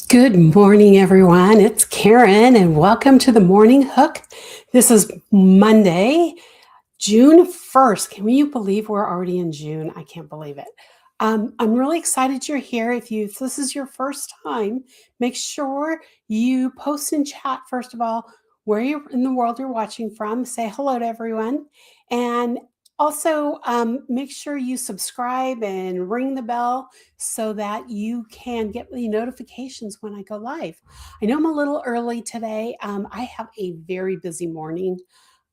Good morning, everyone. It's Karen, and welcome to the Morning Hook. This is Monday, June 1st. Can you believe we're already in June? I can't believe it. I'm really excited you're here. If this is your first time, make sure you post in chat, first of all, where you're in the world you're watching from. Say hello to everyone. And also, make sure you subscribe and ring the bell so that you can get the notifications when I go live. I know I'm a little early today. I have a very busy morning.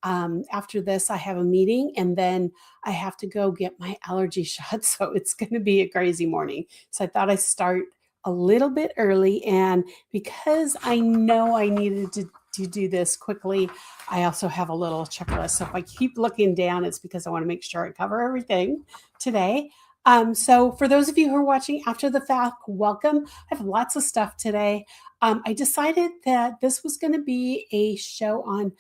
After this, I have a meeting and then I have to go get my allergy shot. So it's going to be a crazy morning. So I thought I'd start a little bit early. And because I know I needed to do this quickly, I also have a little checklist. So if I keep looking down, it's because I want to make sure I cover everything today. So for those of you who are watching after the fact, welcome. I have lots of stuff today. I decided that this was going to be a show on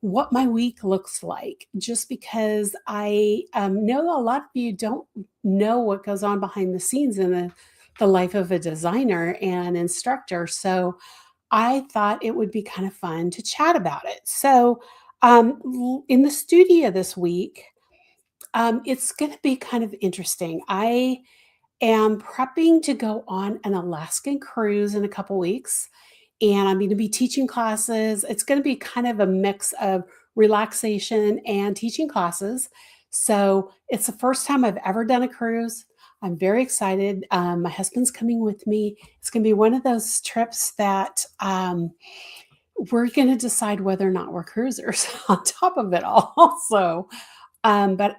what my week looks like, just because I know a lot of you don't know what goes on behind the scenes in the life of a designer and instructor. So I thought it would be kind of fun to chat about it. So in the studio this week, it's going to be kind of interesting. I am prepping to go on an Alaskan cruise in a couple weeks, and I'm going to be teaching classes. It's going to be kind of a mix of relaxation and teaching classes. So it's the first time I've ever done a cruise. I'm very excited. My husband's coming with me. It's going to be one of those trips that we're going to decide whether or not we're cruisers on top of it all. So but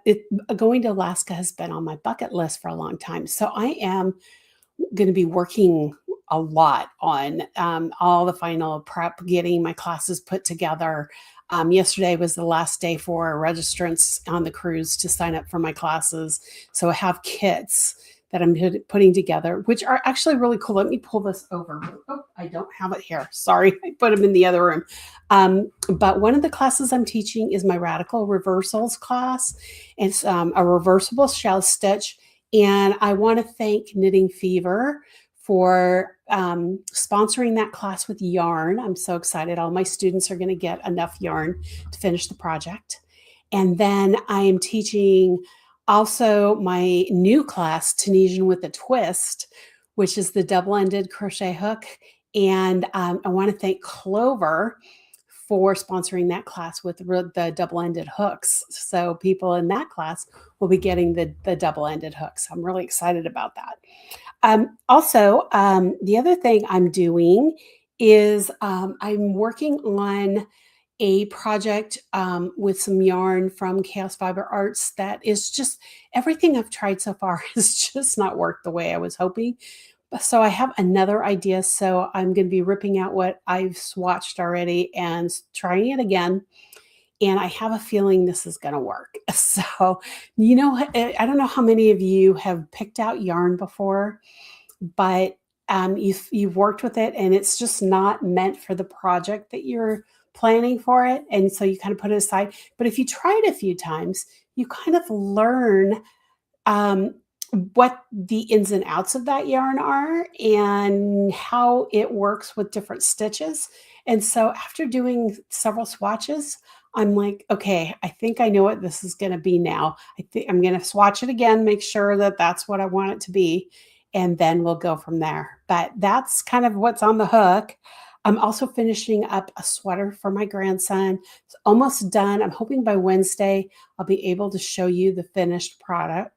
going to Alaska has been on my bucket list for a long time. So I am going to be working a lot on all the final prep, getting my classes put together. Yesterday was the last day for registrants on the cruise to sign up for my classes. So I have kits that I'm putting together, which are actually really cool. Let me pull this over. Oh, I don't have it here. Sorry, I put them in the other room. But one of the classes I'm teaching is my Radical Reversals class. It's a reversible shell stitch. And I want to thank Knitting Fever for sponsoring that class with yarn. I'm so excited. All my students are going to get enough yarn to finish the project. And then I am teaching also my new class, Tunisian with a Twist, which is the double-ended crochet hook. And I want to thank Clover for sponsoring that class with the double-ended hooks. So people in that class will be getting the double-ended hooks. I'm really excited about that. Also, the other thing I'm doing is I'm working on a project with some yarn from Chaos Fiber Arts that is just everything I've tried so far has just not worked the way I was hoping. So I have another idea. So I'm going to be ripping out what I've swatched already and trying it again. And I have a feeling this is going to work. So, I don't know how many of you have picked out yarn before, but you've worked with it and it's just not meant for the project that you're planning for it. And so you kind of put it aside. But if you try it a few times, you kind of learn what the ins and outs of that yarn are and how it works with different stitches. And so after doing several swatches, I'm like, okay, I think I know what this is going to be now. I think I'm going to swatch it again, make sure that that's what I want it to be, and then we'll go from there. But that's kind of what's on the hook. I'm also finishing up a sweater for my grandson. It's almost done. I'm hoping by Wednesday, I'll be able to show you the finished product.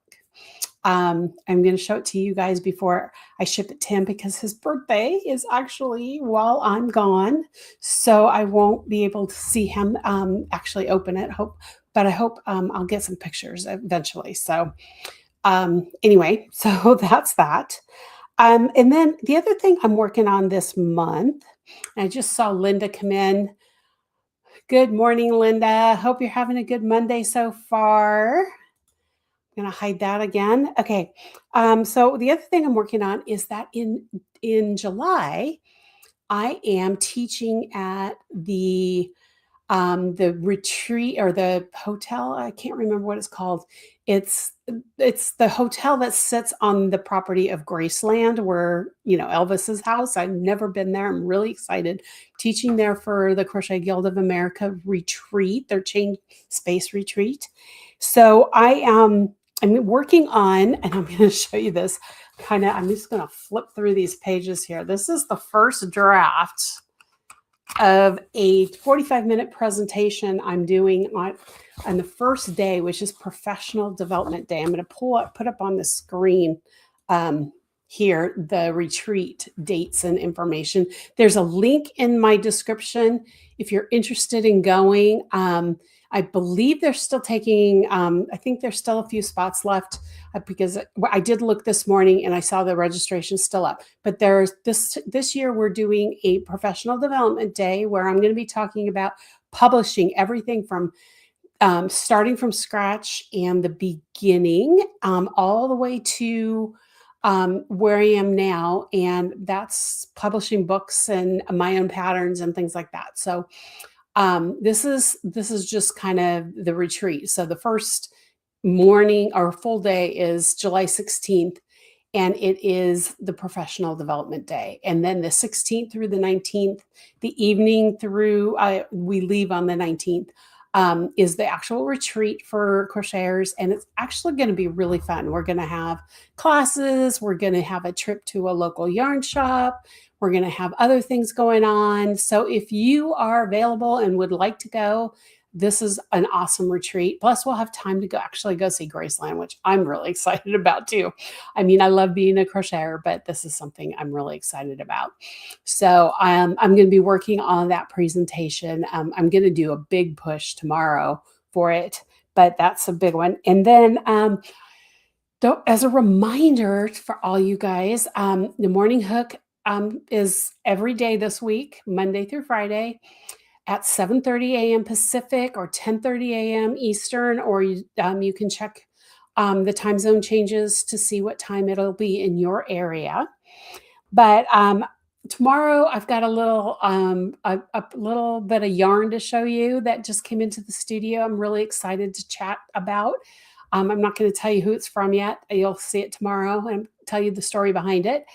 I'm going to show it to you guys before I ship it to him because his birthday is actually while I'm gone. So I won't be able to see him actually open it. But I hope I'll get some pictures eventually. So anyway, so that's that. And then the other thing I'm working on this month, I just saw Linda come in. Good morning, Linda. Hope you're having a good Monday so far. I'm going to hide that again. Okay. So the other thing I'm working on is that in July, I am teaching at the the retreat or the hotel. I can't remember what it's called. It's it's the hotel that sits on the property of Graceland, where Elvis's house. I've never been there. I'm really excited. Teaching there for the Crochet Guild of America retreat, their change space retreat. So I'm working on, and I'm going to show you this. I'm just going to flip through these pages here. This is the first draft of a 45-minute presentation I'm doing on the first day, which is Professional Development Day. I'm going to put up on the screen here the retreat dates and information. There's a link in my description if you're interested in going. I believe they're still taking, I think there's still a few spots left because I did look this morning and I saw the registration still up. But there's this year we're doing a professional development day where I'm going to be talking about publishing everything from starting from scratch and the beginning all the way to where I am now. And that's publishing books and my own patterns and things like that. So this is just kind of the retreat. So the first morning or full day is July 16th, and it is the Professional Development Day. And then the 16th through the 19th, the evening through we leave on the 19th, is the actual retreat for crocheters. And it's actually going to be really fun. We're going to have classes. We're going to have a trip to a local yarn shop. We're going to have other things going on. So if you are available and would like to go, this is an awesome retreat. Plus, we'll have time to actually go see Graceland, which I'm really excited about too. I mean, I love being a crocheter, but this is something I'm really excited about. So I'm going to be working on that presentation. I'm going to do a big push tomorrow for it, but that's a big one. And then as a reminder for all you guys, the Morning Hook is every day this week, Monday through Friday, at 7:30 a.m. Pacific or 10:30 a.m. Eastern, or you can check the time zone changes to see what time it'll be in your area. But tomorrow I've got a little bit of yarn to show you that just came into the studio. I'm really excited to chat about. I'm not going to tell you who it's from yet. You'll see it tomorrow and tell you the story behind it.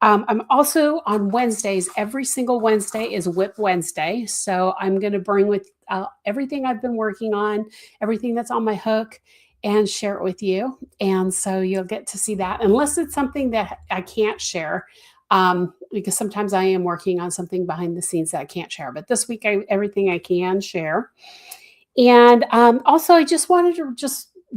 I'm also on Wednesdays. Every single Wednesday is Whip Wednesday. So I'm going to bring with everything I've been working on, everything that's on my hook, and share it with you. And so you'll get to see that, unless it's something that I can't share, because sometimes I am working on something behind the scenes that I can't share. But this week, everything I can share. And also, I just wanted to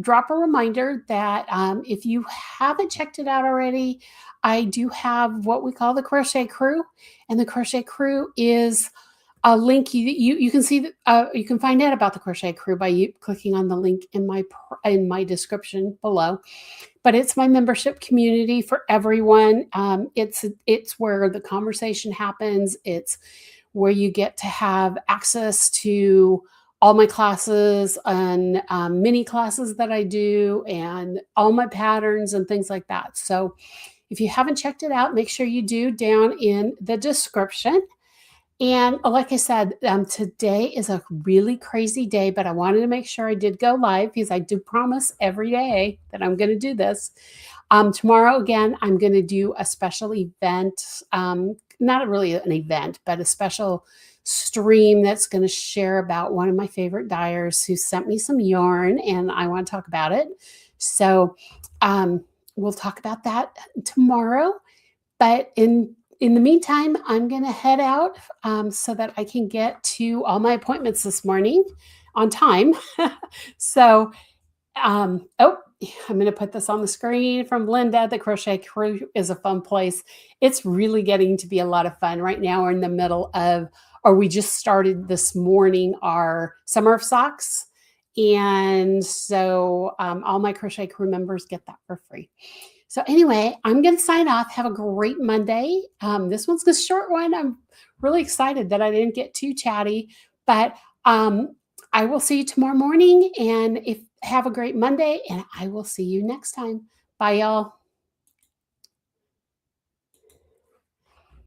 drop a reminder that if you haven't checked it out already, I do have what we call the Crochet Crew, and the Crochet Crew is a link you can see. You can find out about the Crochet Crew by clicking on the link in my description below. But it's my membership community for everyone. It's where the conversation happens. It's where you get to have access to all my classes and mini classes that I do, and all my patterns and things like that. So if you haven't checked it out, make sure you do down in the description. And like I said, today is a really crazy day, but I wanted to make sure I did go live because I do promise every day that I'm going to do this. Tomorrow, again, I'm going to do a special event, not really an event, but a special stream that's going to share about one of my favorite dyers who sent me some yarn, and I want to talk about it. So we'll talk about that tomorrow. But in the meantime, I'm going to head out so that I can get to all my appointments this morning on time. So, I'm going to put this on the screen from Linda. The Crochet Crew is a fun place. It's really getting to be a lot of fun. Right now we're in the middle of, or we just started this morning, our Summer of Socks. And so all my Crochet Crew members get that for free. So anyway, I'm going to sign off. Have a great Monday. This one's a short one. I'm really excited that I didn't get too chatty, but I will see you tomorrow morning, and have a great Monday, and I will see you next time. Bye, y'all.